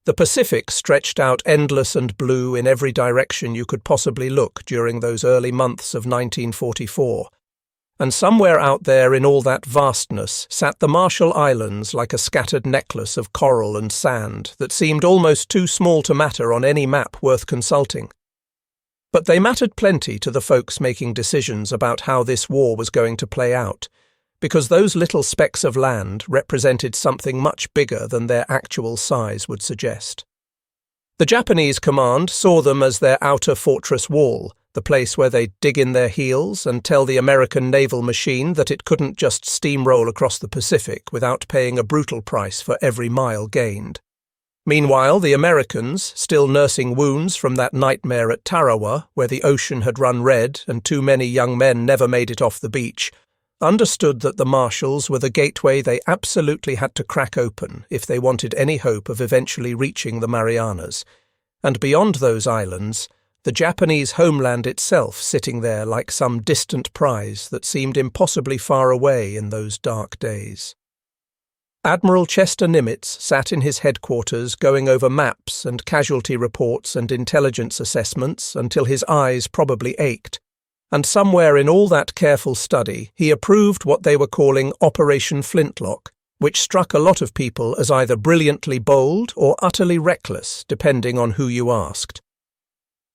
The Pacific stretched out endless and blue in every direction you could possibly look during those early months of 1944. And somewhere out there in all that vastness sat the Marshall Islands like a scattered necklace of coral and sand that seemed almost too small to matter on any map worth consulting. But they mattered plenty to the folks making decisions about how this war was going to play out, because those little specks of land represented something much bigger than their actual size would suggest. The Japanese command saw them as their outer fortress wall, the place where they'd dig in their heels and tell the American naval machine that it couldn't just steamroll across the Pacific without paying a brutal price for every mile gained. Meanwhile, the Americans, still nursing wounds from that nightmare at Tarawa, where the ocean had run red and too many young men never made it off the beach, understood that the Marshalls were the gateway they absolutely had to crack open if they wanted any hope of eventually reaching the Marianas, and beyond those islands, the Japanese homeland itself sitting there like some distant prize that seemed impossibly far away in those dark days. Admiral Chester Nimitz sat in his headquarters going over maps and casualty reports and intelligence assessments until his eyes probably ached. And somewhere in all that careful study, he approved what they were calling Operation Flintlock, which struck a lot of people as either brilliantly bold or utterly reckless, depending on who you asked.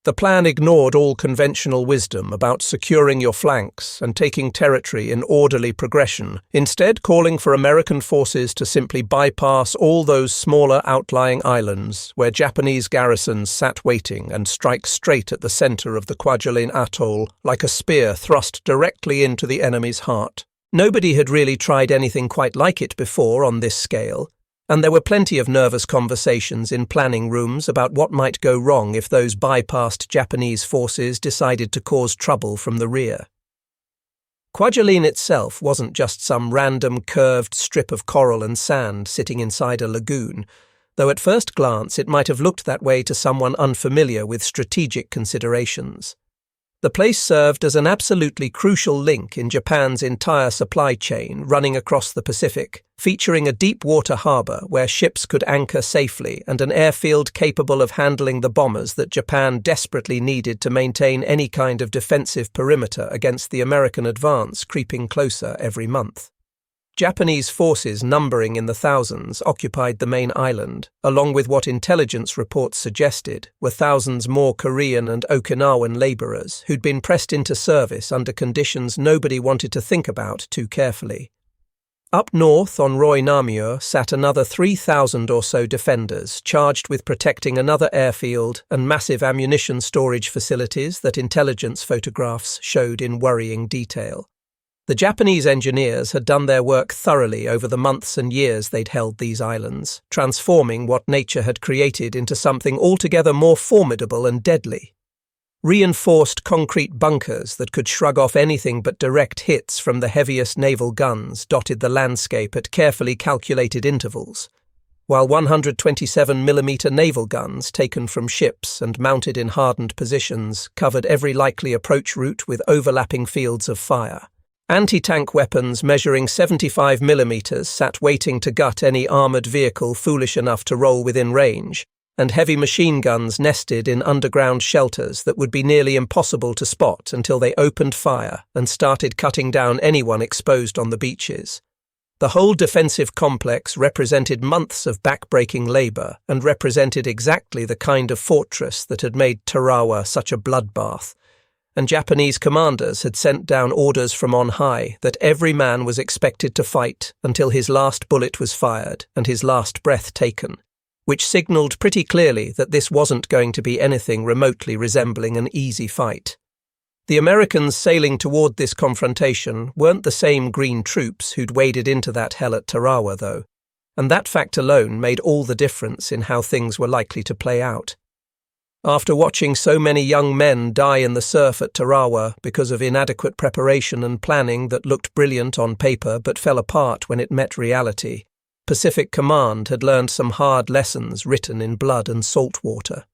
The plan ignored all conventional wisdom about securing your flanks and taking territory in orderly progression, instead calling for American forces to simply bypass all those smaller outlying islands where Japanese garrisons sat waiting and strike straight at the center of the Kwajalein atoll like a spear thrust directly into the enemy's heart. Nobody had really tried anything quite like it before on this scale, and there were plenty of nervous conversations in planning rooms about what might go wrong if those bypassed Japanese forces decided to cause trouble from the rear. Kwajalein itself wasn't just some random curved strip of coral and sand sitting inside a lagoon, though at first glance it might have looked that way to someone unfamiliar with strategic considerations. The place served as an absolutely crucial link in Japan's entire supply chain running across the Pacific, featuring a deep-water harbour where ships could anchor safely and an airfield capable of handling the bombers that Japan desperately needed to maintain any kind of defensive perimeter against the American advance creeping closer every month. Japanese forces numbering in the thousands occupied the main island, along with what intelligence reports suggested were thousands more Korean and Okinawan labourers who'd been pressed into service under conditions nobody wanted to think about too carefully. Up north on Roy Namur sat another 3,000 or so defenders charged with protecting another airfield and massive ammunition storage facilities that intelligence photographs showed in worrying detail. The Japanese engineers had done their work thoroughly over the months and years they'd held these islands, transforming what nature had created into something altogether more formidable and deadly. Reinforced concrete bunkers that could shrug off anything but direct hits from the heaviest naval guns dotted the landscape at carefully calculated intervals, while 127mm naval guns taken from ships and mounted in hardened positions covered every likely approach route with overlapping fields of fire. Anti-tank weapons measuring 75mm sat waiting to gut any armoured vehicle foolish enough to roll within range, and heavy machine guns nested in underground shelters that would be nearly impossible to spot until they opened fire and started cutting down anyone exposed on the beaches. The whole defensive complex represented months of back-breaking labour and represented exactly the kind of fortress that had made Tarawa such a bloodbath. And Japanese commanders had sent down orders from on high that every man was expected to fight until his last bullet was fired and his last breath taken, which signalled pretty clearly that this wasn't going to be anything remotely resembling an easy fight. The Americans sailing toward this confrontation weren't the same green troops who'd waded into that hell at Tarawa, though, and that fact alone made all the difference in how things were likely to play out. After watching so many young men die in the surf at Tarawa because of inadequate preparation and planning that looked brilliant on paper but fell apart when it met reality, Pacific Command had learned some hard lessons written in blood and salt water.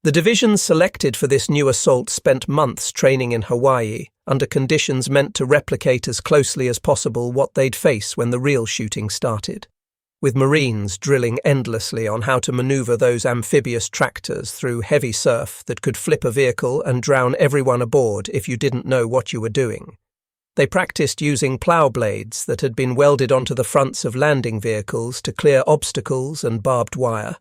The divisions selected for this new assault spent months training in Hawaii, under conditions meant to replicate as closely as possible what they'd face when the real shooting started. with Marines drilling endlessly on how to maneuver those amphibious tractors through heavy surf that could flip a vehicle and drown everyone aboard if you didn't know what you were doing. They practiced using plough blades that had been welded onto the fronts of landing vehicles to clear obstacles and barbed wire,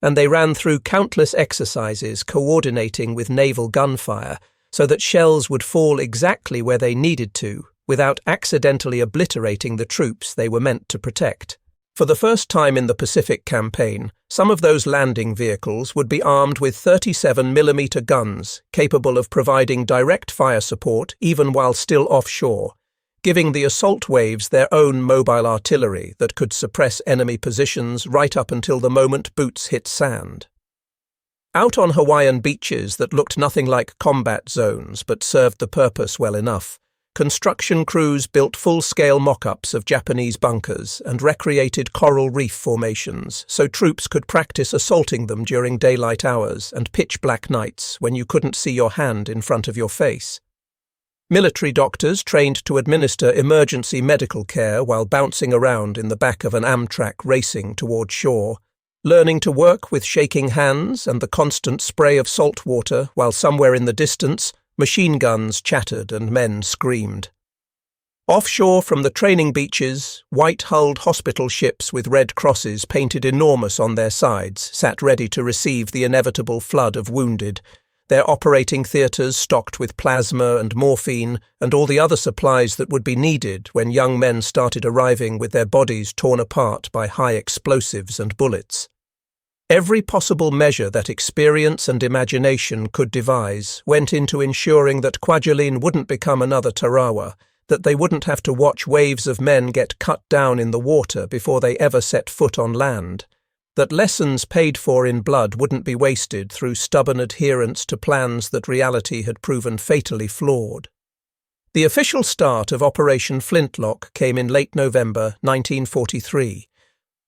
and they ran through countless exercises coordinating with naval gunfire so that shells would fall exactly where they needed to without accidentally obliterating the troops they were meant to protect. For the first time in the Pacific Campaign, some of those landing vehicles would be armed with 37mm guns capable of providing direct fire support even while still offshore, giving the assault waves their own mobile artillery that could suppress enemy positions right up until the moment boots hit sand. Out on Hawaiian beaches that looked nothing like combat zones but served the purpose well enough, construction crews built full-scale mock-ups of Japanese bunkers and recreated coral reef formations so troops could practice assaulting them during daylight hours and pitch-black nights when you couldn't see your hand in front of your face. Military doctors trained to administer emergency medical care while bouncing around in the back of an Amtrak racing toward shore, learning to work with shaking hands and the constant spray of salt water while somewhere in the distance machine guns chattered and men screamed. Offshore from the training beaches, white-hulled hospital ships with red crosses painted enormous on their sides sat ready to receive the inevitable flood of wounded, their operating theatres stocked with plasma and morphine and all the other supplies that would be needed when young men started arriving with their bodies torn apart by high explosives and bullets. Every possible measure that experience and imagination could devise went into ensuring that Kwajalein wouldn't become another Tarawa, that they wouldn't have to watch waves of men get cut down in the water before they ever set foot on land, that lessons paid for in blood wouldn't be wasted through stubborn adherence to plans that reality had proven fatally flawed. The official start of Operation Flintlock came in late November 1943.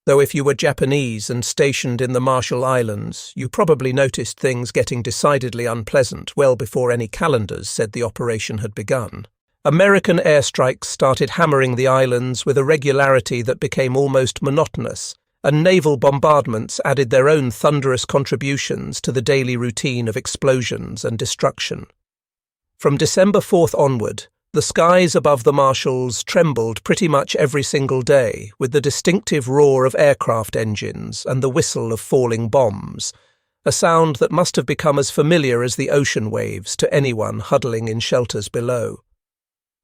Though if you were Japanese and stationed in the Marshall Islands, you probably noticed things getting decidedly unpleasant well before any calendars said the operation had begun. American airstrikes started hammering the islands with a regularity that became almost monotonous, and naval bombardments added their own thunderous contributions to the daily routine of explosions and destruction. From December 4th onward, the skies above the Marshalls trembled pretty much every single day with the distinctive roar of aircraft engines and the whistle of falling bombs, a sound that must have become as familiar as the ocean waves to anyone huddling in shelters below.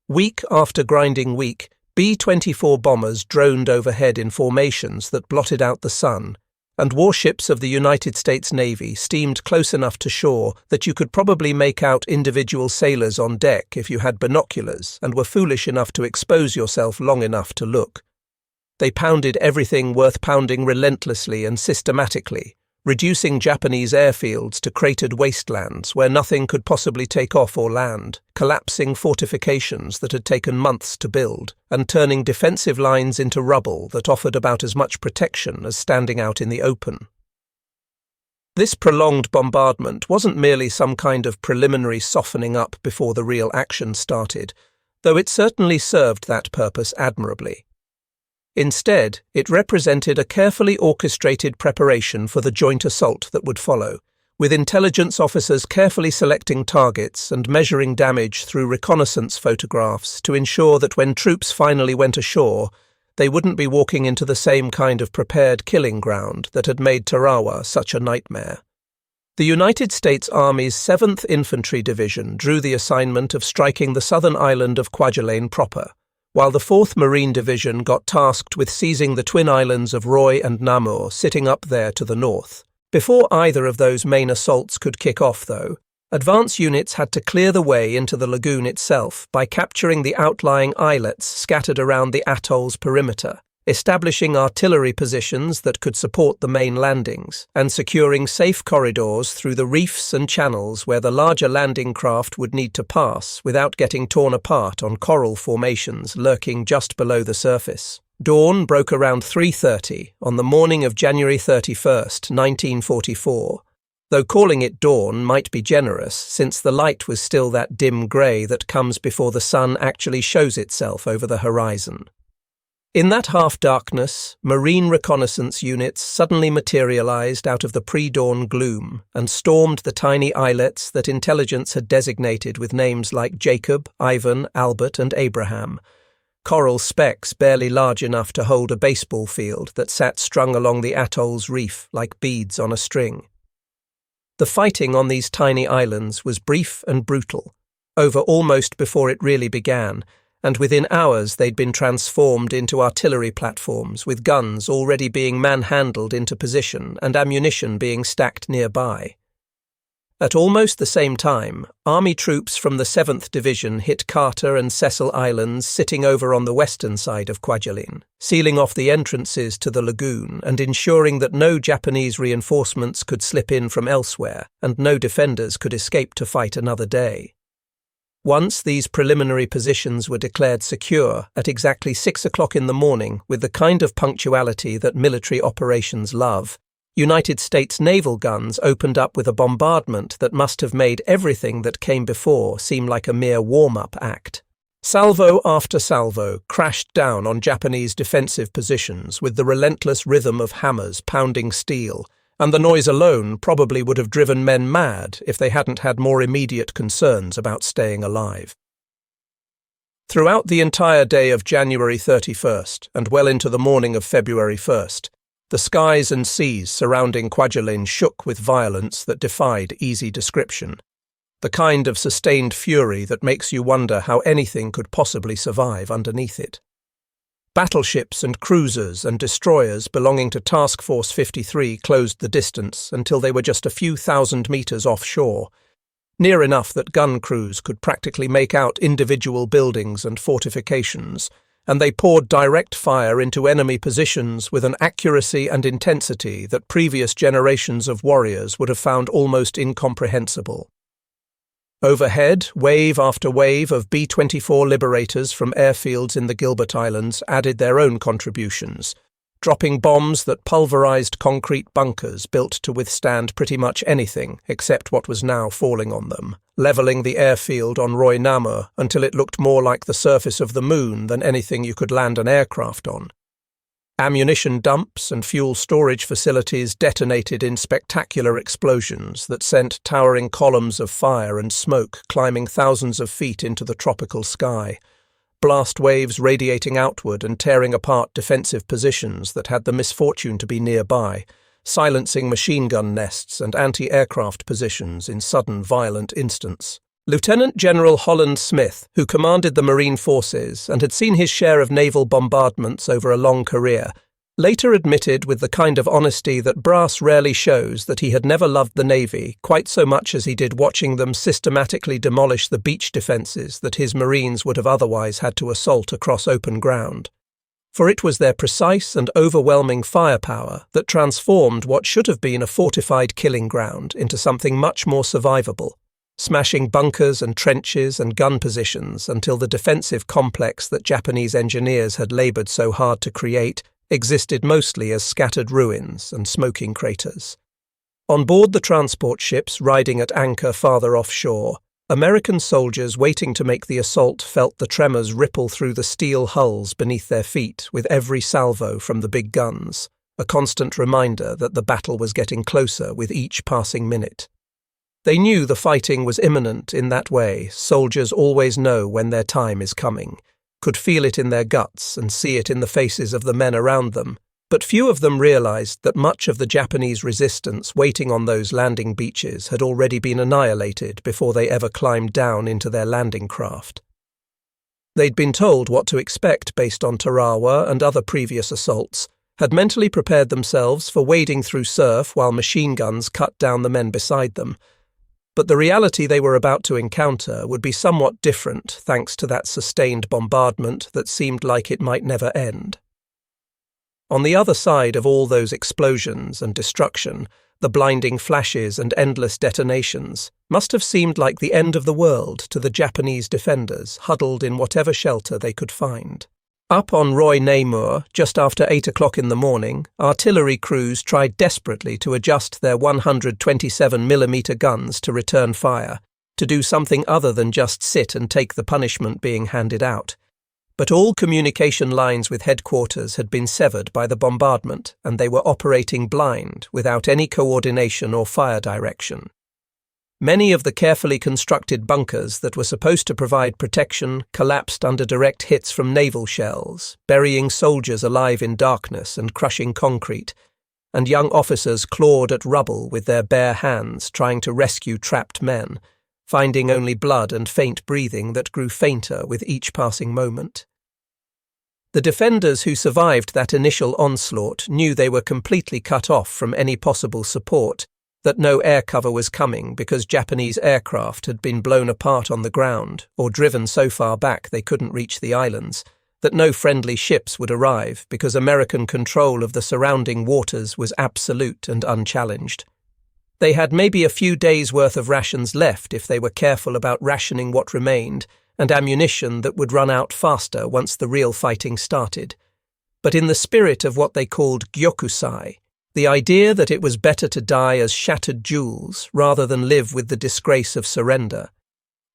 Week after grinding week, B-24 bombers droned overhead in formations that blotted out the sun, and warships of the United States Navy steamed close enough to shore that you could probably make out individual sailors on deck if you had binoculars and were foolish enough to expose yourself long enough to look. They pounded everything worth pounding relentlessly and systematically, reducing Japanese airfields to cratered wastelands where nothing could possibly take off or land, collapsing fortifications that had taken months to build, and turning defensive lines into rubble that offered about as much protection as standing out in the open. This prolonged bombardment wasn't merely some kind of preliminary softening up before the real action started, though it certainly served that purpose admirably. Instead, it represented a carefully orchestrated preparation for the joint assault that would follow, with intelligence officers carefully selecting targets and measuring damage through reconnaissance photographs to ensure that when troops finally went ashore, they wouldn't be walking into the same kind of prepared killing ground that had made Tarawa such a nightmare. The United States Army's 7th Infantry Division drew the assignment of striking the southern island of Kwajalein proper, while the 4th Marine Division got tasked with seizing the twin islands of Roy and Namur sitting up there to the north. Before either of those main assaults could kick off, though, advance units had to clear the way into the lagoon itself by capturing the outlying islets scattered around the atoll's perimeter, establishing artillery positions that could support the main landings, and securing safe corridors through the reefs and channels where the larger landing craft would need to pass without getting torn apart on coral formations lurking just below the surface. Dawn broke around 3:30 on the morning of January 31st, 1944, though calling it dawn might be generous since the light was still that dim grey that comes before the sun actually shows itself over the horizon. In that half-darkness, marine reconnaissance units suddenly materialized out of the pre-dawn gloom and stormed the tiny islets that intelligence had designated with names like Jacob, Ivan, Albert, and Abraham, coral specks barely large enough to hold a baseball field that sat strung along the atoll's reef like beads on a string. The fighting on these tiny islands was brief and brutal, over almost before it really began, and within hours they'd been transformed into artillery platforms with guns already being manhandled into position and ammunition being stacked nearby. At almost the same time, Army troops from the 7th Division hit Carter and Cecil Islands sitting over on the western side of Kwajalein, sealing off the entrances to the lagoon and ensuring that no Japanese reinforcements could slip in from elsewhere and no defenders could escape to fight another day. Once these preliminary positions were declared secure at exactly 6 o'clock in the morning with the kind of punctuality that military operations love, United States naval guns opened up with a bombardment that must have made everything that came before seem like a mere warm-up act. Salvo after salvo crashed down on Japanese defensive positions with the relentless rhythm of hammers pounding steel, and the noise alone probably would have driven men mad if they hadn't had more immediate concerns about staying alive. Throughout the entire day of January 31st and well into the morning of February 1st, the skies and seas surrounding Kwajalein shook with violence that defied easy description, the kind of sustained fury that makes you wonder how anything could possibly survive underneath it. Battleships and cruisers and destroyers belonging to Task Force 53 closed the distance until they were just a few thousand meters offshore, near enough that gun crews could practically make out individual buildings and fortifications, and they poured direct fire into enemy positions with an accuracy and intensity that previous generations of warriors would have found almost incomprehensible. Overhead, wave after wave of B-24 Liberators from airfields in the Gilbert Islands added their own contributions, dropping bombs that pulverized concrete bunkers built to withstand pretty much anything except what was now falling on them, leveling the airfield on Roy Namur until it looked more like the surface of the moon than anything you could land an aircraft on. Ammunition dumps and fuel storage facilities detonated in spectacular explosions that sent towering columns of fire and smoke climbing thousands of feet into the tropical sky, blast waves radiating outward and tearing apart defensive positions that had the misfortune to be nearby, silencing machine gun nests and anti-aircraft positions in sudden violent instants. Lieutenant General Holland Smith, who commanded the Marine Forces and had seen his share of naval bombardments over a long career, later admitted with the kind of honesty that brass rarely shows that he had never loved the Navy quite so much as he did watching them systematically demolish the beach defences that his Marines would have otherwise had to assault across open ground. For it was their precise and overwhelming firepower that transformed what should have been a fortified killing ground into something much more survivable, smashing bunkers and trenches and gun positions until the defensive complex that Japanese engineers had laboured so hard to create existed mostly as scattered ruins and smoking craters. On board the transport ships riding at anchor farther offshore, American soldiers waiting to make the assault felt the tremors ripple through the steel hulls beneath their feet with every salvo from the big guns, a constant reminder that the battle was getting closer with each passing minute. They knew the fighting was imminent in that way soldiers always know when their time is coming, could feel it in their guts and see it in the faces of the men around them, but few of them realized that much of the Japanese resistance waiting on those landing beaches had already been annihilated before they ever climbed down into their landing craft. They'd been told what to expect based on Tarawa and other previous assaults, had mentally prepared themselves for wading through surf while machine guns cut down the men beside them, but the reality they were about to encounter would be somewhat different thanks to that sustained bombardment that seemed like it might never end. On the other side of all those explosions and destruction, the blinding flashes and endless detonations must have seemed like the end of the world to the Japanese defenders huddled in whatever shelter they could find. Up on Roy Namur, just after 8 o'clock in the morning, artillery crews tried desperately to adjust their 127mm guns to return fire, to do something other than just sit and take the punishment being handed out. But all communication lines with headquarters had been severed by the bombardment, and they were operating blind, without any coordination or fire direction. Many of the carefully constructed bunkers that were supposed to provide protection collapsed under direct hits from naval shells, burying soldiers alive in darkness and crushing concrete, and young officers clawed at rubble with their bare hands trying to rescue trapped men, finding only blood and faint breathing that grew fainter with each passing moment. The defenders who survived that initial onslaught knew they were completely cut off from any possible support, that no air cover was coming because Japanese aircraft had been blown apart on the ground or driven so far back they couldn't reach the islands, that no friendly ships would arrive because American control of the surrounding waters was absolute and unchallenged. They had maybe a few days' worth of rations left if they were careful about rationing what remained, and ammunition that would run out faster once the real fighting started. But in the spirit of what they called gyokusai, the idea that it was better to die as shattered jewels rather than live with the disgrace of surrender,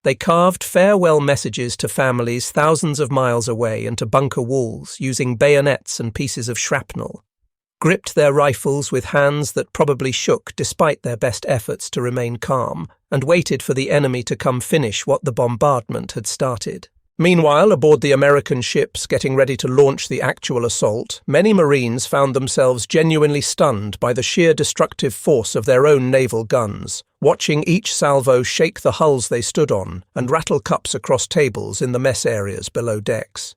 they carved farewell messages to families thousands of miles away into bunker walls using bayonets and pieces of shrapnel, gripped their rifles with hands that probably shook despite their best efforts to remain calm, and waited for the enemy to come finish what the bombardment had started. Meanwhile, aboard the American ships getting ready to launch the actual assault, many Marines found themselves genuinely stunned by the sheer destructive force of their own naval guns, watching each salvo shake the hulls they stood on and rattle cups across tables in the mess areas below decks.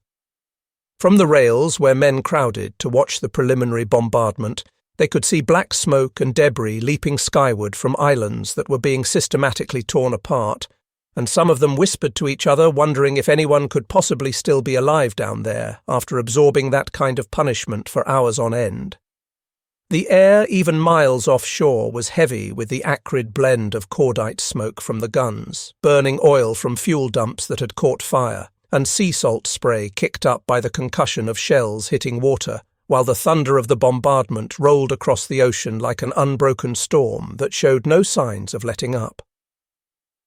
From the rails where men crowded to watch the preliminary bombardment, they could see black smoke and debris leaping skyward from islands that were being systematically torn apart, and some of them whispered to each other, wondering if anyone could possibly still be alive down there after absorbing that kind of punishment for hours on end. The air, even miles offshore, was heavy with the acrid blend of cordite smoke from the guns, burning oil from fuel dumps that had caught fire, and sea salt spray kicked up by the concussion of shells hitting water, while the thunder of the bombardment rolled across the ocean like an unbroken storm that showed no signs of letting up.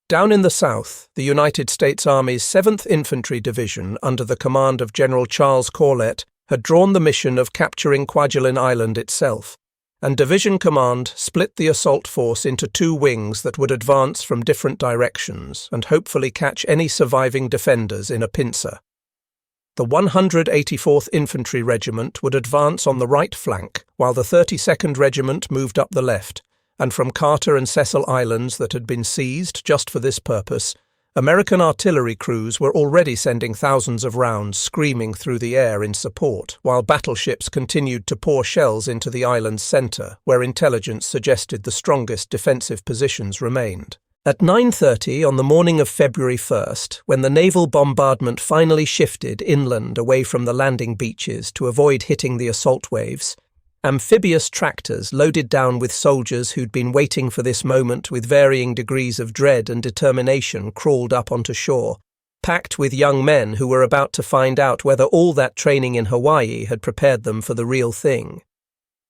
Down in the south, the United States Army's 7th Infantry Division, under the command of General Charles Corlett, had drawn the mission of capturing Kwajalein Island itself, and Division Command split the assault force into 2 wings that would advance from different directions and hopefully catch any surviving defenders in a pincer. The 184th Infantry Regiment would advance on the right flank, while the 32nd Regiment moved up the left, and from Carter and Cecil Islands that had been seized just for this purpose, American artillery crews were already sending thousands of rounds screaming through the air in support, while battleships continued to pour shells into the island's centre, where intelligence suggested the strongest defensive positions remained. At 9:30 on the morning of February 1st, when the naval bombardment finally shifted inland away from the landing beaches to avoid hitting the assault waves, amphibious tractors loaded down with soldiers who'd been waiting for this moment with varying degrees of dread and determination crawled up onto shore, packed with young men who were about to find out whether all that training in Hawaii had prepared them for the real thing.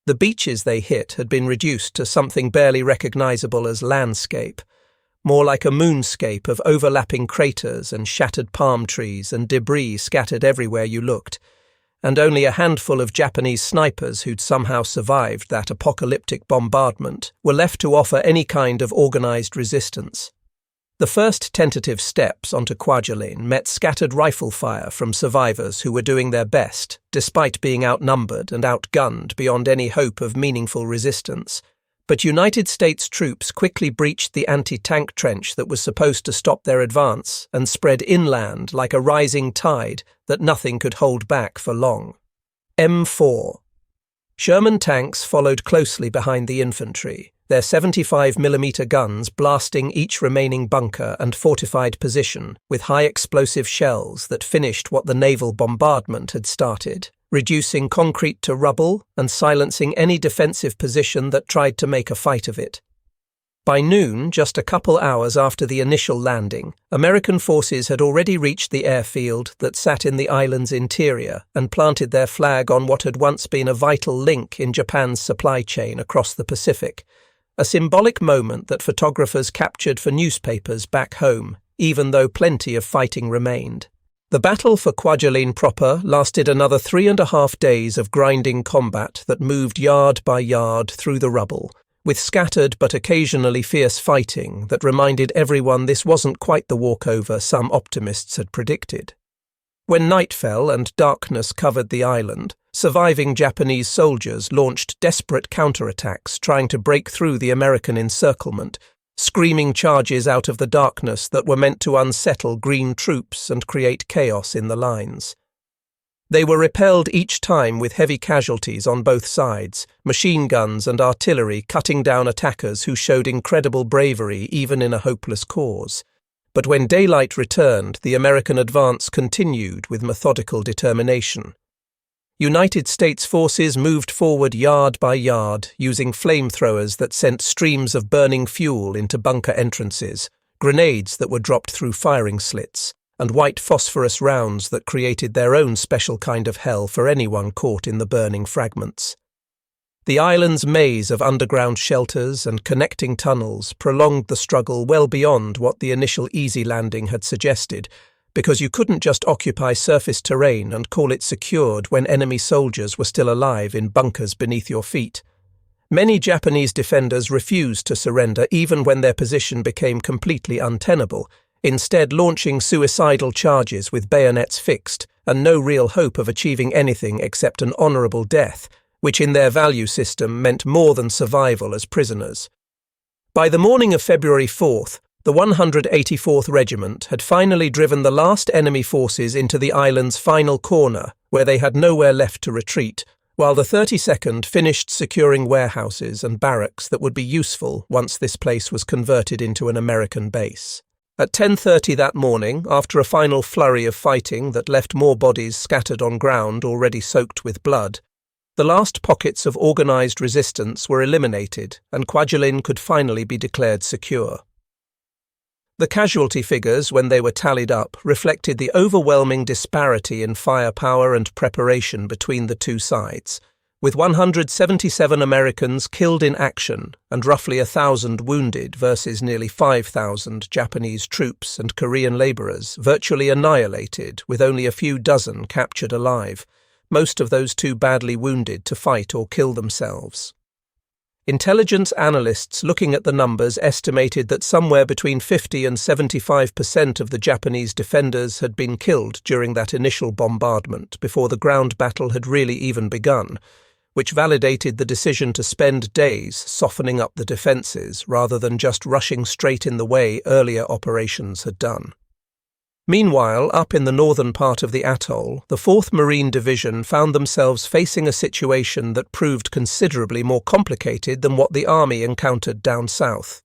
The beaches they hit had been reduced to something barely recognizable as landscape, more like a moonscape of overlapping craters and shattered palm trees and debris scattered everywhere you looked, and only a handful of Japanese snipers who'd somehow survived that apocalyptic bombardment were left to offer any kind of organized resistance. The first tentative steps onto Kwajalein met scattered rifle fire from survivors who were doing their best, despite being outnumbered and outgunned beyond any hope of meaningful resistance. But United States troops quickly breached the anti-tank trench that was supposed to stop their advance and spread inland like a rising tide that nothing could hold back for long. M4. Sherman tanks followed closely behind the infantry, their 75mm guns blasting each remaining bunker and fortified position with high-explosive shells that finished what the naval bombardment had started, reducing concrete to rubble and silencing any defensive position that tried to make a fight of it. By noon, just a couple hours after the initial landing, American forces had already reached the airfield that sat in the island's interior and planted their flag on what had once been a vital link in Japan's supply chain across the Pacific, a symbolic moment that photographers captured for newspapers back home, even though plenty of fighting remained. The battle for Kwajalein proper lasted another 3.5 days of grinding combat that moved yard by yard through the rubble, with scattered but occasionally fierce fighting that reminded everyone this wasn't quite the walkover some optimists had predicted. When night fell and darkness covered the island, surviving Japanese soldiers launched desperate counterattacks trying to break through the American encirclement, screaming charges out of the darkness that were meant to unsettle green troops and create chaos in the lines. They were repelled each time with heavy casualties on both sides, machine guns and artillery cutting down attackers who showed incredible bravery even in a hopeless cause. But when daylight returned, the American advance continued with methodical determination. United States forces moved forward yard by yard, using flamethrowers that sent streams of burning fuel into bunker entrances, grenades that were dropped through firing slits, and white phosphorus rounds that created their own special kind of hell for anyone caught in the burning fragments. The island's maze of underground shelters and connecting tunnels prolonged the struggle well beyond what the initial easy landing had suggested, because you couldn't just occupy surface terrain and call it secured when enemy soldiers were still alive in bunkers beneath your feet. Many Japanese defenders refused to surrender even when their position became completely untenable, instead launching suicidal charges with bayonets fixed and no real hope of achieving anything except an honourable death, which in their value system meant more than survival as prisoners. By the morning of February 4th, the 184th Regiment had finally driven the last enemy forces into the island's final corner, where they had nowhere left to retreat, while the 32nd finished securing warehouses and barracks that would be useful once this place was converted into an American base. At 10:30 that morning, after a final flurry of fighting that left more bodies scattered on ground already soaked with blood, the last pockets of organised resistance were eliminated and Kwajalein could finally be declared secure. The casualty figures, when they were tallied up, reflected the overwhelming disparity in firepower and preparation between the two sides, with 177 Americans killed in action and roughly 1,000 wounded versus nearly 5,000 Japanese troops and Korean labourers virtually annihilated, with only a few dozen captured alive, most of those too badly wounded to fight or kill themselves. Intelligence analysts looking at the numbers estimated that somewhere between 50 and 75% of the Japanese defenders had been killed during that initial bombardment before the ground battle had really even begun, which validated the decision to spend days softening up the defences rather than just rushing straight in the way earlier operations had done. Meanwhile, up in the northern part of the atoll, the 4th Marine Division found themselves facing a situation that proved considerably more complicated than what the army encountered down south.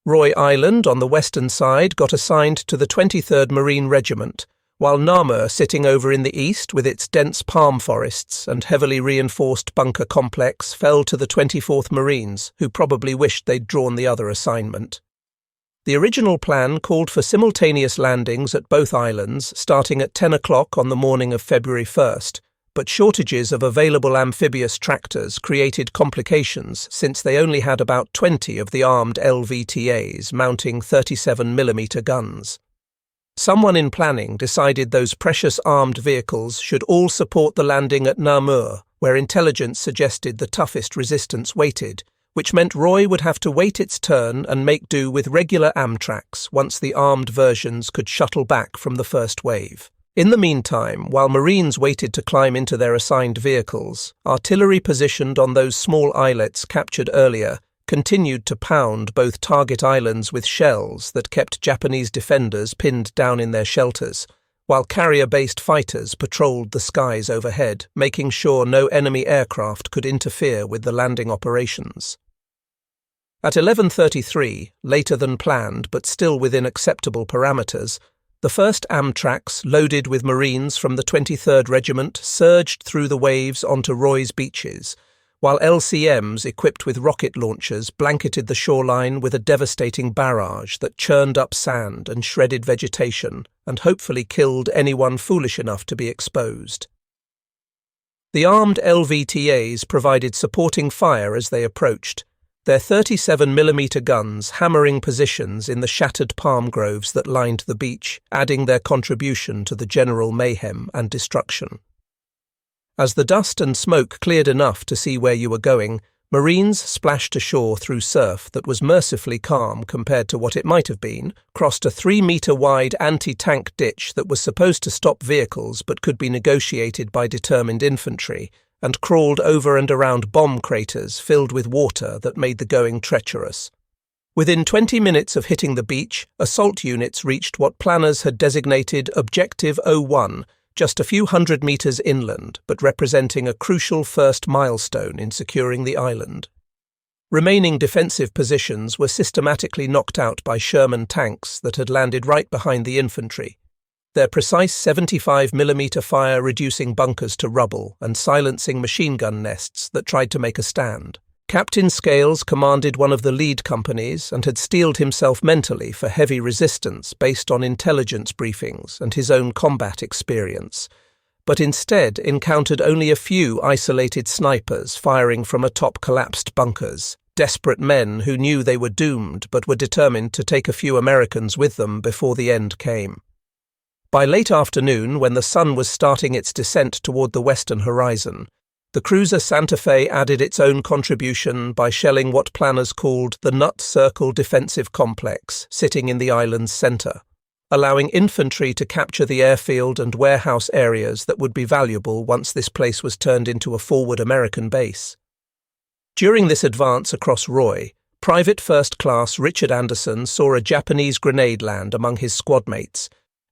Roy Island on the western side got assigned to the 23rd Marine Regiment, while Namur, sitting over in the east with its dense palm forests and heavily reinforced bunker complex, fell to the 24th Marines, who probably wished they'd drawn the other assignment. The original plan called for simultaneous landings at both islands starting at 10 o'clock on the morning of February 1st, but shortages of available amphibious tractors created complications since they only had about 20 of the armed LVTAs mounting 37mm guns. Someone in planning decided those precious armed vehicles should all support the landing at Namur, where intelligence suggested the toughest resistance waited, which meant Roy would have to wait its turn and make do with regular Amtraks once the armed versions could shuttle back from the first wave. In the meantime, while Marines waited to climb into their assigned vehicles, artillery positioned on those small islets captured earlier continued to pound both target islands with shells that kept Japanese defenders pinned down in their shelters, while carrier-based fighters patrolled the skies overhead, making sure no enemy aircraft could interfere with the landing operations. At 11:33, later than planned but still within acceptable parameters, the first Amtraks loaded with Marines from the 23rd Regiment surged through the waves onto Roy's beaches, while LCMs equipped with rocket launchers blanketed the shoreline with a devastating barrage that churned up sand and shredded vegetation and hopefully killed anyone foolish enough to be exposed. The armed LVTAs provided supporting fire as they approached, their 37mm guns hammering positions in the shattered palm groves that lined the beach, adding their contribution to the general mayhem and destruction. As the dust and smoke cleared enough to see where you were going, Marines splashed ashore through surf that was mercifully calm compared to what it might have been, crossed a 3-meter-wide anti-tank ditch that was supposed to stop vehicles but could be negotiated by determined infantry, and crawled over and around bomb craters filled with water that made the going treacherous. Within 20 minutes of hitting the beach, assault units reached what planners had designated Objective 01, just a few hundred meters inland, but representing a crucial first milestone in securing the island. Remaining defensive positions were systematically knocked out by Sherman tanks that had landed right behind the infantry, their precise 75mm fire reducing bunkers to rubble and silencing machine gun nests that tried to make a stand. Captain Scales commanded one of the lead companies and had steeled himself mentally for heavy resistance based on intelligence briefings and his own combat experience, but instead encountered only a few isolated snipers firing from atop collapsed bunkers, desperate men who knew they were doomed but were determined to take a few Americans with them before the end came. By late afternoon, when the sun was starting its descent toward the western horizon, the cruiser Santa Fe added its own contribution by shelling what planners called the Nut Circle Defensive Complex, sitting in the island's center, allowing infantry to capture the airfield and warehouse areas that would be valuable once this place was turned into a forward American base. During this advance across Roy, Private First Class Richard Anderson saw a Japanese grenade land among his squad mates,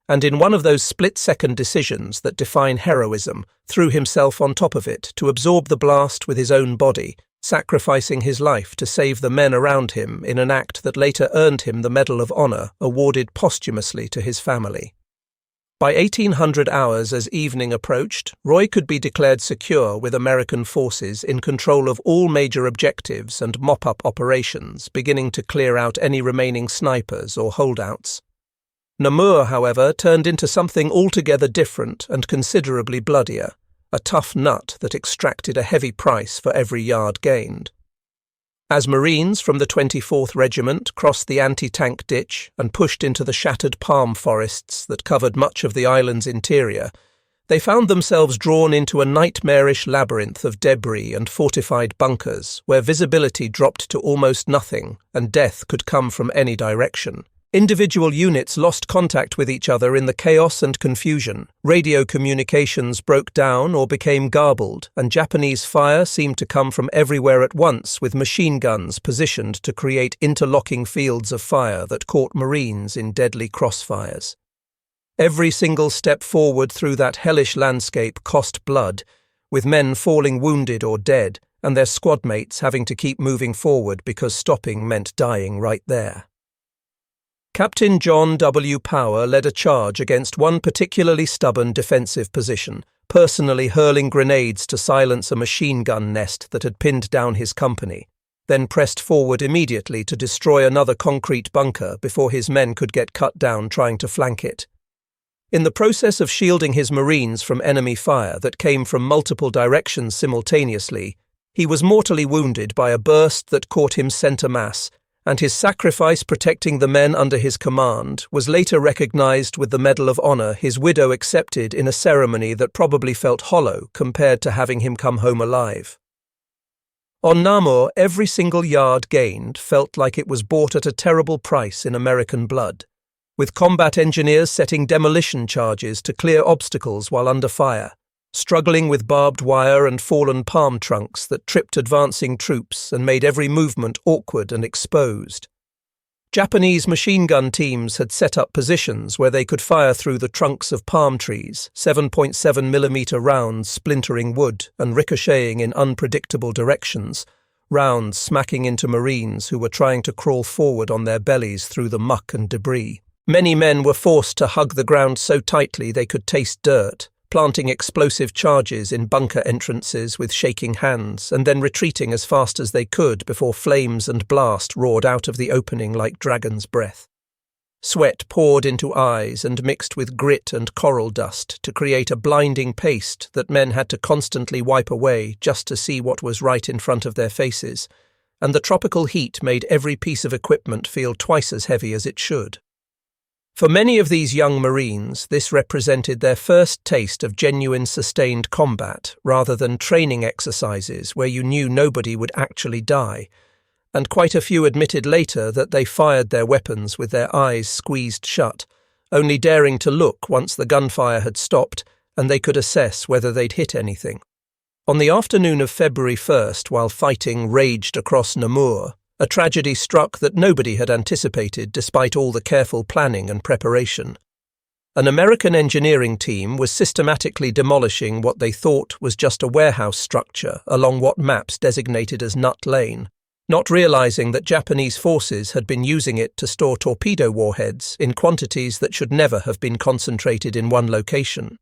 and in one of those split-second decisions that define heroism, threw himself on top of it to absorb the blast with his own body, sacrificing his life to save the men around him in an act that later earned him the Medal of Honor awarded posthumously to his family. By 1800 hours as evening approached, Roy could be declared secure with American forces in control of all major objectives and mop-up operations, beginning to clear out any remaining snipers or holdouts. Namur, however, turned into something altogether different and considerably bloodier, a tough nut that extracted a heavy price for every yard gained. As Marines from the 24th Regiment crossed the anti-tank ditch and pushed into the shattered palm forests that covered much of the island's interior, they found themselves drawn into a nightmarish labyrinth of debris and fortified bunkers where visibility dropped to almost nothing and death could come from any direction. Individual units lost contact with each other in the chaos and confusion. Radio communications broke down or became garbled, and Japanese fire seemed to come from everywhere at once, with machine guns positioned to create interlocking fields of fire that caught Marines in deadly crossfires. Every single step forward through that hellish landscape cost blood, with men falling wounded or dead, and their squad mates having to keep moving forward because stopping meant dying right there. Captain John W. Power led a charge against one particularly stubborn defensive position, personally hurling grenades to silence a machine gun nest that had pinned down his company, then pressed forward immediately to destroy another concrete bunker before his men could get cut down trying to flank it. In the process of shielding his Marines from enemy fire that came from multiple directions simultaneously, he was mortally wounded by a burst that caught him center mass, and his sacrifice protecting the men under his command was later recognized with the Medal of Honor his widow accepted in a ceremony that probably felt hollow compared to having him come home alive. On Namur, every single yard gained felt like it was bought at a terrible price in American blood, with combat engineers setting demolition charges to clear obstacles while under fire, struggling with barbed wire and fallen palm trunks that tripped advancing troops and made every movement awkward and exposed. Japanese machine gun teams had set up positions where they could fire through the trunks of palm trees, 7.7mm rounds splintering wood and ricocheting in unpredictable directions, rounds smacking into Marines who were trying to crawl forward on their bellies through the muck and debris. Many men were forced to hug the ground so tightly they could taste dirt, planting explosive charges in bunker entrances with shaking hands, and then retreating as fast as they could before flames and blast roared out of the opening like dragon's breath. Sweat poured into eyes and mixed with grit and coral dust to create a blinding paste that men had to constantly wipe away just to see what was right in front of their faces, and the tropical heat made every piece of equipment feel twice as heavy as it should. For many of these young Marines, this represented their first taste of genuine sustained combat rather than training exercises where you knew nobody would actually die, and quite a few admitted later that they fired their weapons with their eyes squeezed shut, only daring to look once the gunfire had stopped and they could assess whether they'd hit anything. On the afternoon of February 1st, while fighting raged across Namur, a tragedy struck that nobody had anticipated despite all the careful planning and preparation. An American engineering team was systematically demolishing what they thought was just a warehouse structure along what maps designated as Nut Lane, not realizing that Japanese forces had been using it to store torpedo warheads in quantities that should never have been concentrated in one location.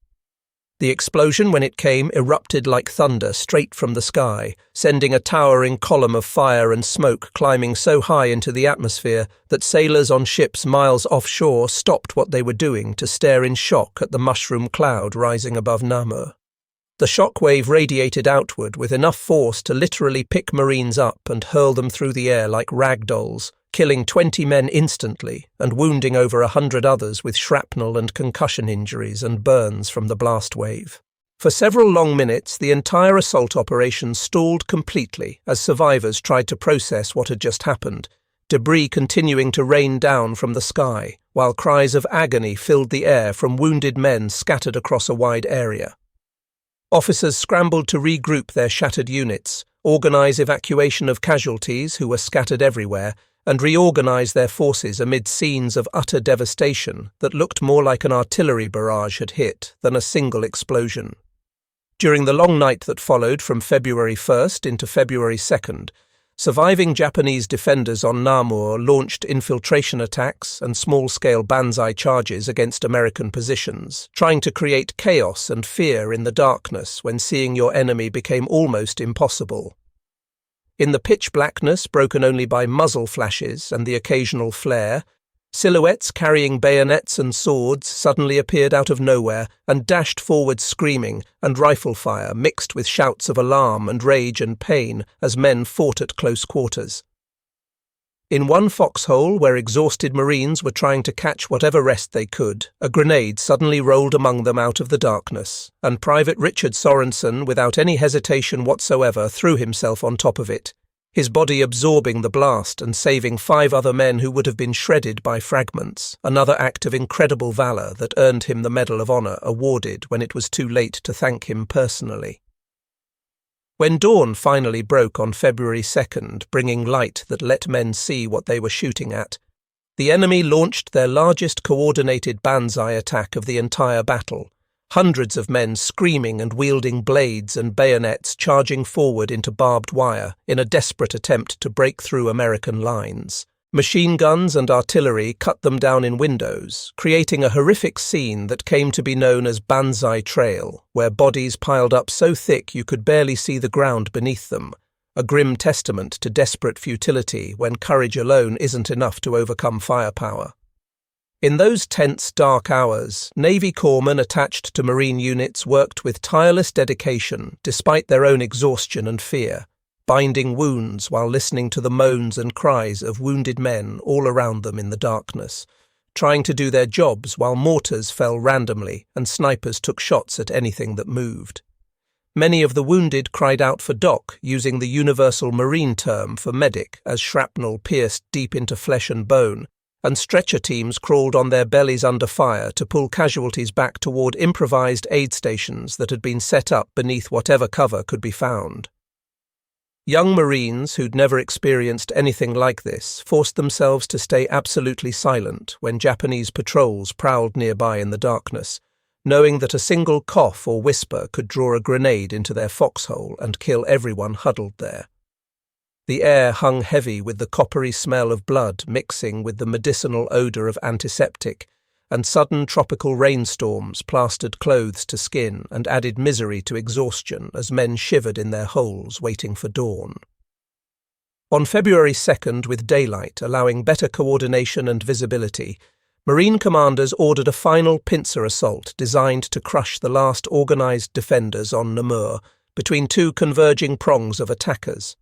The explosion, when it came, erupted like thunder straight from the sky, sending a towering column of fire and smoke climbing so high into the atmosphere that sailors on ships miles offshore stopped what they were doing to stare in shock at the mushroom cloud rising above Namur. The shockwave radiated outward with enough force to literally pick Marines up and hurl them through the air like rag dolls, killing 20 men instantly and wounding over 100 others with shrapnel and concussion injuries and burns from the blast wave. For several long minutes, the entire assault operation stalled completely as survivors tried to process what had just happened, debris continuing to rain down from the sky, while cries of agony filled the air from wounded men scattered across a wide area. Officers scrambled to regroup their shattered units, organize evacuation of casualties who were scattered everywhere, and reorganize their forces amid scenes of utter devastation that looked more like an artillery barrage had hit than a single explosion. During the long night that followed from February 1st into February 2nd, surviving Japanese defenders on Namur launched infiltration attacks and small-scale banzai charges against American positions, trying to create chaos and fear in the darkness when seeing your enemy became almost impossible. In the pitch blackness broken only by muzzle flashes and the occasional flare, silhouettes carrying bayonets and swords suddenly appeared out of nowhere and dashed forward screaming, and rifle fire mixed with shouts of alarm and rage and pain as men fought at close quarters. In one foxhole where exhausted Marines were trying to catch whatever rest they could, a grenade suddenly rolled among them out of the darkness, and Private Richard Sorensen, without any hesitation whatsoever, threw himself on top of it, his body absorbing the blast and saving 5 other men who would have been shredded by fragments, another act of incredible valor that earned him the Medal of Honor awarded when it was too late to thank him personally. When dawn finally broke on February 2nd, bringing light that let men see what they were shooting at, the enemy launched their largest coordinated banzai attack of the entire battle, hundreds of men screaming and wielding blades and bayonets charging forward into barbed wire in a desperate attempt to break through American lines. Machine guns and artillery cut them down in windows, creating a horrific scene that came to be known as Banzai Trail, where bodies piled up so thick you could barely see the ground beneath them, a grim testament to desperate futility when courage alone isn't enough to overcome firepower. In those tense, dark hours, Navy corpsmen attached to Marine units worked with tireless dedication despite their own exhaustion and fear, binding wounds while listening to the moans and cries of wounded men all around them in the darkness, trying to do their jobs while mortars fell randomly and snipers took shots at anything that moved. Many of the wounded cried out for doc, using the universal Marine term for medic as shrapnel pierced deep into flesh and bone, and stretcher teams crawled on their bellies under fire to pull casualties back toward improvised aid stations that had been set up beneath whatever cover could be found. Young Marines who'd never experienced anything like this forced themselves to stay absolutely silent when Japanese patrols prowled nearby in the darkness, knowing that a single cough or whisper could draw a grenade into their foxhole and kill everyone huddled there. The air hung heavy with the coppery smell of blood mixing with the medicinal odor of antiseptic, and sudden tropical rainstorms plastered clothes to skin and added misery to exhaustion as men shivered in their holes waiting for dawn. On February 2nd, with daylight allowing better coordination and visibility, Marine commanders ordered a final pincer assault designed to crush the last organized defenders on Namur between 2 converging prongs of attackers.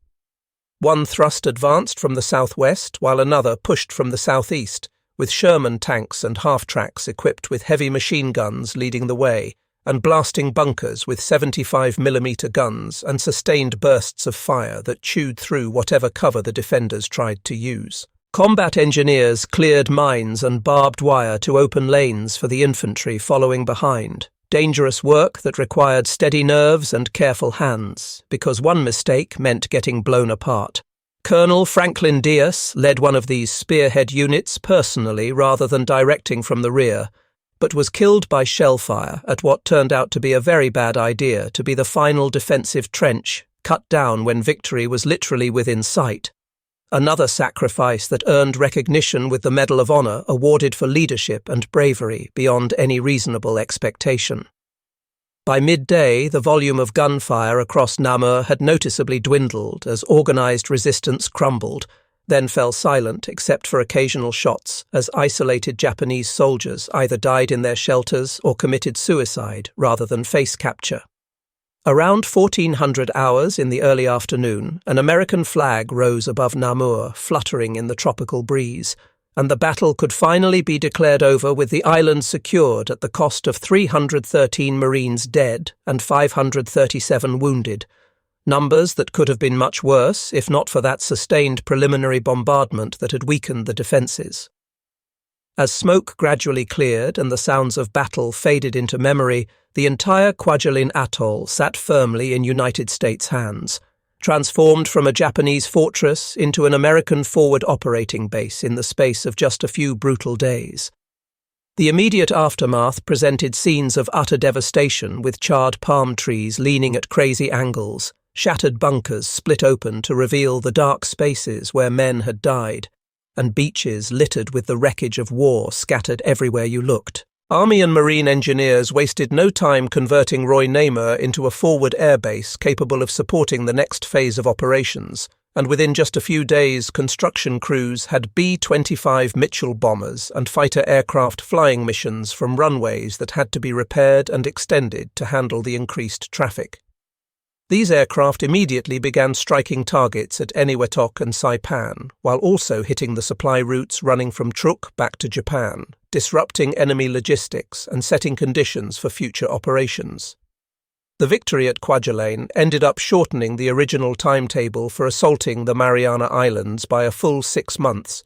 One thrust advanced from the southwest, while another pushed from the southeast, with Sherman tanks and half-tracks equipped with heavy machine guns leading the way, and blasting bunkers with 75mm guns and sustained bursts of fire that chewed through whatever cover the defenders tried to use. Combat engineers cleared mines and barbed wire to open lanes for the infantry following behind. Dangerous work that required steady nerves and careful hands, because one mistake meant getting blown apart. Colonel Franklin Diaz led one of these spearhead units personally rather than directing from the rear, but was killed by shellfire at what turned out to be a very bad idea to be the final defensive trench, cut down when victory was literally within sight. Another sacrifice that earned recognition with the Medal of Honor awarded for leadership and bravery beyond any reasonable expectation. By midday, the volume of gunfire across Namur had noticeably dwindled as organized resistance crumbled, then fell silent except for occasional shots as isolated Japanese soldiers either died in their shelters or committed suicide rather than face capture. Around 1400 hours in the early afternoon, an American flag rose above Namur, fluttering in the tropical breeze, and the battle could finally be declared over with the island secured at the cost of 313 Marines dead and 537 wounded, numbers that could have been much worse if not for that sustained preliminary bombardment that had weakened the defences. As smoke gradually cleared and the sounds of battle faded into memory, the entire Kwajalein atoll sat firmly in United States hands, transformed from a Japanese fortress into an American forward operating base in the space of just a few brutal days. The immediate aftermath presented scenes of utter devastation, with charred palm trees leaning at crazy angles, shattered bunkers split open to reveal the dark spaces where men had died, and beaches littered with the wreckage of war scattered everywhere you looked. Army and Marine engineers wasted no time converting Roy Namur into a forward airbase capable of supporting the next phase of operations, and within just a few days construction crews had B-25 Mitchell bombers and fighter aircraft flying missions from runways that had to be repaired and extended to handle the increased traffic. These aircraft immediately began striking targets at Eniwetok and Saipan, while also hitting the supply routes running from Truk back to Japan, disrupting enemy logistics and setting conditions for future operations. The victory at Kwajalein ended up shortening the original timetable for assaulting the Mariana Islands by a full 6 months,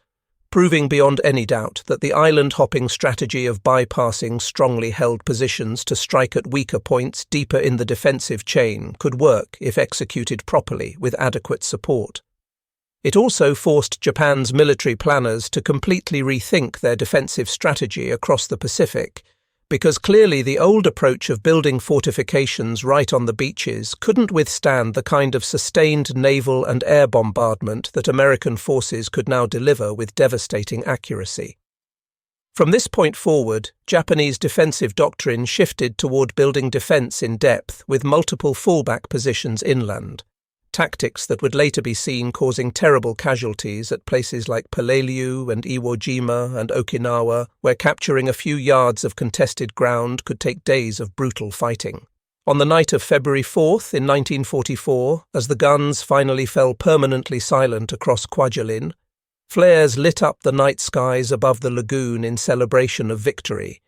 proving beyond any doubt that the island-hopping strategy of bypassing strongly held positions to strike at weaker points deeper in the defensive chain could work if executed properly with adequate support. It also forced Japan's military planners to completely rethink their defensive strategy across the Pacific, because clearly the old approach of building fortifications right on the beaches couldn't withstand the kind of sustained naval and air bombardment that American forces could now deliver with devastating accuracy. From this point forward, Japanese defensive doctrine shifted toward building defense in depth with multiple fallback positions inland, tactics that would later be seen causing terrible casualties at places like Peleliu and Iwo Jima and Okinawa, where capturing a few yards of contested ground could take days of brutal fighting. On the night of February 4th in 1944, as the guns finally fell permanently silent across Kwajalein, flares lit up the night skies above the lagoon in celebration of victory,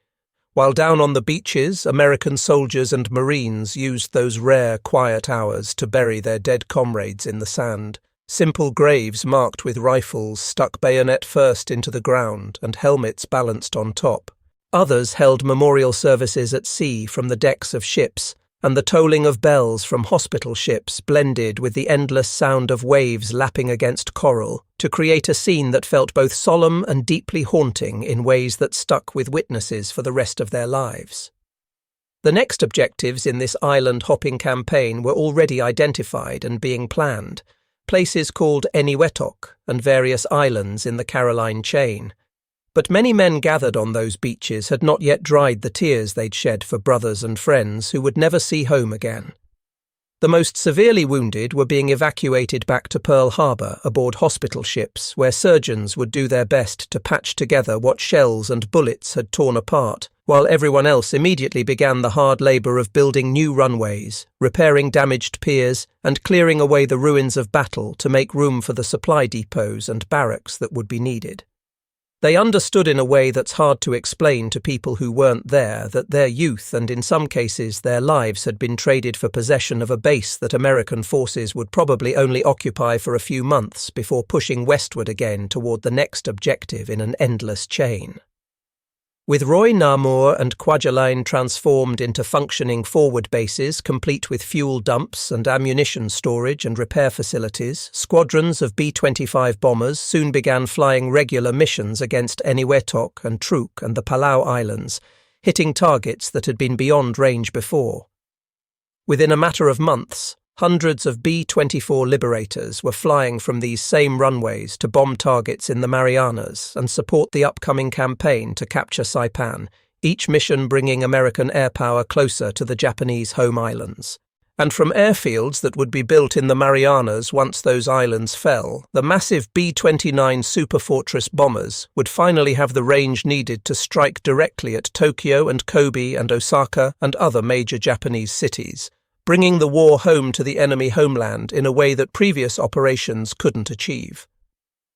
while down on the beaches, American soldiers and Marines used those rare, quiet hours to bury their dead comrades in the sand, simple graves marked with rifles stuck bayonet first into the ground and helmets balanced on top. Others held memorial services at sea from the decks of ships, and the tolling of bells from hospital ships blended with the endless sound of waves lapping against coral to create a scene that felt both solemn and deeply haunting in ways that stuck with witnesses for the rest of their lives. The next objectives in this island-hopping campaign were already identified and being planned, places called Eniwetok and various islands in the Caroline chain. But many men gathered on those beaches had not yet dried the tears they'd shed for brothers and friends who would never see home again. The most severely wounded were being evacuated back to Pearl Harbor aboard hospital ships where surgeons would do their best to patch together what shells and bullets had torn apart, while everyone else immediately began the hard labor of building new runways, repairing damaged piers, and clearing away the ruins of battle to make room for the supply depots and barracks that would be needed. They understood in a way that's hard to explain to people who weren't there that their youth and in some cases their lives had been traded for possession of a base that American forces would probably only occupy for a few months before pushing westward again toward the next objective in an endless chain. With Roy Namur and Kwajalein transformed into functioning forward bases complete with fuel dumps and ammunition storage and repair facilities, squadrons of B-25 bombers soon began flying regular missions against Eniwetok and Truk and the Palau Islands, hitting targets that had been beyond range before. Within a matter of months, hundreds of B-24 Liberators were flying from these same runways to bomb targets in the Marianas and support the upcoming campaign to capture Saipan, each mission bringing American air power closer to the Japanese home islands. And from airfields that would be built in the Marianas once those islands fell, the massive B-29 Superfortress bombers would finally have the range needed to strike directly at Tokyo and Kobe and Osaka and other major Japanese cities, bringing the war home to the enemy homeland in a way that previous operations couldn't achieve.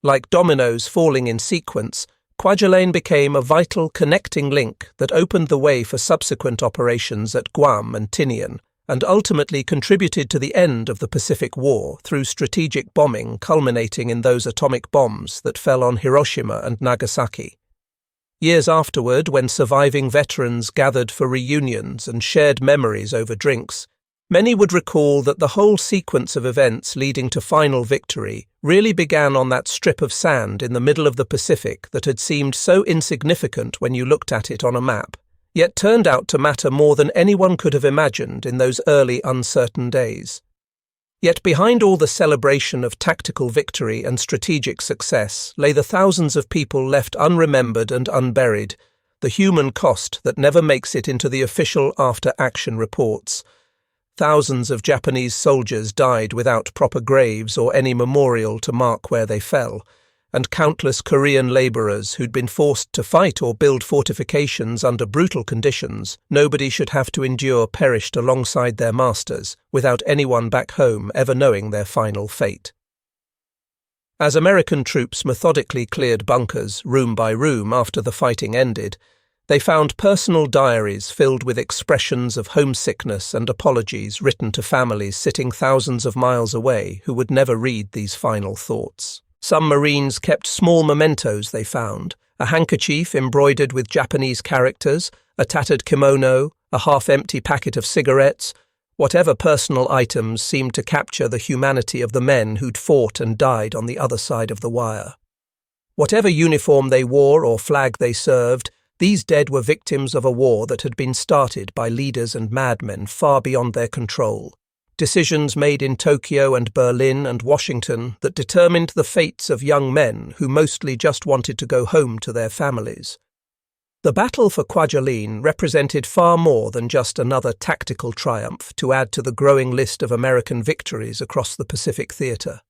Like dominoes falling in sequence, Kwajalein became a vital connecting link that opened the way for subsequent operations at Guam and Tinian, and ultimately contributed to the end of the Pacific War through strategic bombing culminating in those atomic bombs that fell on Hiroshima and Nagasaki. Years afterward, when surviving veterans gathered for reunions and shared memories over drinks, many would recall that the whole sequence of events leading to final victory really began on that strip of sand in the middle of the Pacific that had seemed so insignificant when you looked at it on a map, yet turned out to matter more than anyone could have imagined in those early uncertain days. Yet behind all the celebration of tactical victory and strategic success lay the thousands of people left unremembered and unburied, the human cost that never makes it into the official after-action reports. Thousands of Japanese soldiers died without proper graves or any memorial to mark where they fell, and countless Korean labourers who'd been forced to fight or build fortifications under brutal conditions nobody should have to endure perished alongside their masters, without anyone back home ever knowing their final fate. As American troops methodically cleared bunkers room by room after the fighting ended, they found personal diaries filled with expressions of homesickness and apologies written to families sitting thousands of miles away who would never read these final thoughts. Some Marines kept small mementos they found, a handkerchief embroidered with Japanese characters, a tattered kimono, a half-empty packet of cigarettes. Whatever personal items seemed to capture the humanity of the men who'd fought and died on the other side of the wire. Whatever uniform they wore or flag they served, these dead were victims of a war that had been started by leaders and madmen far beyond their control. Decisions made in Tokyo and Berlin and Washington that determined the fates of young men who mostly just wanted to go home to their families. The battle for Kwajalein represented far more than just another tactical triumph to add to the growing list of American victories across the Pacific theatre.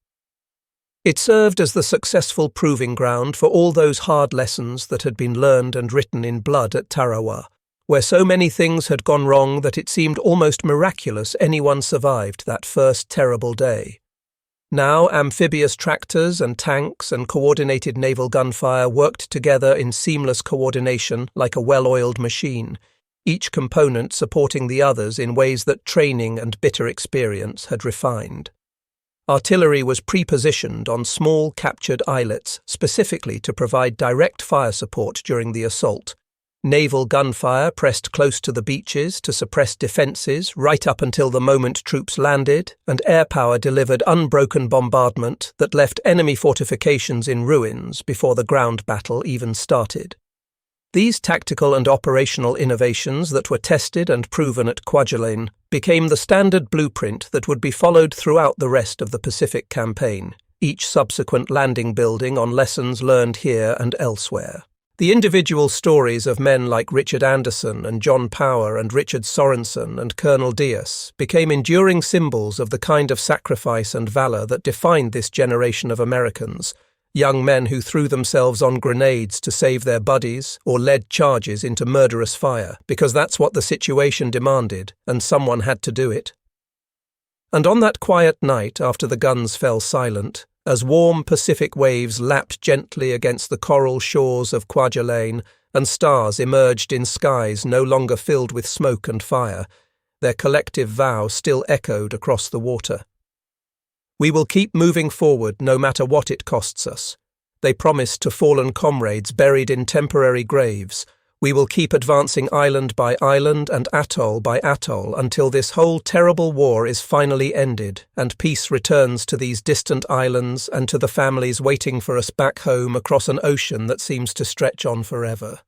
It served as the successful proving ground for all those hard lessons that had been learned and written in blood at Tarawa, where so many things had gone wrong that it seemed almost miraculous anyone survived that first terrible day. Now amphibious tractors and tanks and coordinated naval gunfire worked together in seamless coordination like a well-oiled machine, each component supporting the others in ways that training and bitter experience had refined. Artillery was pre-positioned on small captured islets specifically to provide direct fire support during the assault. Naval gunfire pressed close to the beaches to suppress defences right up until the moment troops landed, and air power delivered unbroken bombardment that left enemy fortifications in ruins before the ground battle even started. These tactical and operational innovations that were tested and proven at Kwajalein became the standard blueprint that would be followed throughout the rest of the Pacific campaign, each subsequent landing building on lessons learned here and elsewhere. The individual stories of men like Richard Anderson and John Power and Richard Sorensen and Colonel Diaz became enduring symbols of the kind of sacrifice and valor that defined this generation of Americans, Young men who threw themselves on grenades to save their buddies or led charges into murderous fire, because that's what the situation demanded, and someone had to do it. And on that quiet night after the guns fell silent, as warm Pacific waves lapped gently against the coral shores of Kwajalein and stars emerged in skies no longer filled with smoke and fire, their collective vow still echoed across the water. We will keep moving forward no matter what it costs us. They promised to fallen comrades buried in temporary graves. We will keep advancing island by island and atoll by atoll until this whole terrible war is finally ended and peace returns to these distant islands and to the families waiting for us back home across an ocean that seems to stretch on forever.